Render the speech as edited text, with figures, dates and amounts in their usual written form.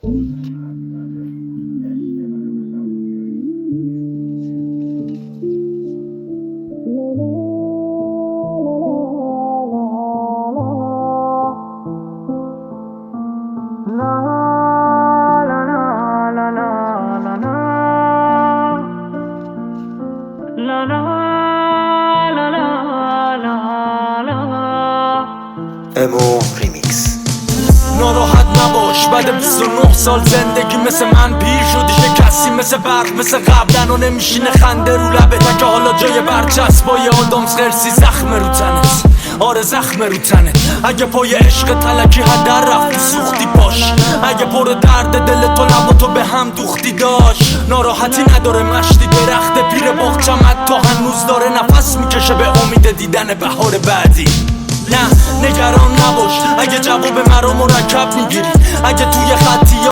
امو ریمیکس. ناراحت نباش، بعد 29 سال زندگی مثل من پیر شدی، شکستی مثل برق مثل قبلن و نمیشینه خنده رو لبه که حالا جای برچسبای آدامس خرسی زخم رو تنت. آره زخم رو تنت. اگه پای عشق تلکی هدر رفتی سوختی باش، اگه پر درد دل تو لبا تو به هم دوختی داشت. ناراحتی نداره مشتی درخت پیر باغچمت تا هنوز داره نفس میکشه به امید دیدن بهار بعدی. نه نگران نباش اگه جواب مرا مرکب میگیری، اگه توی خطی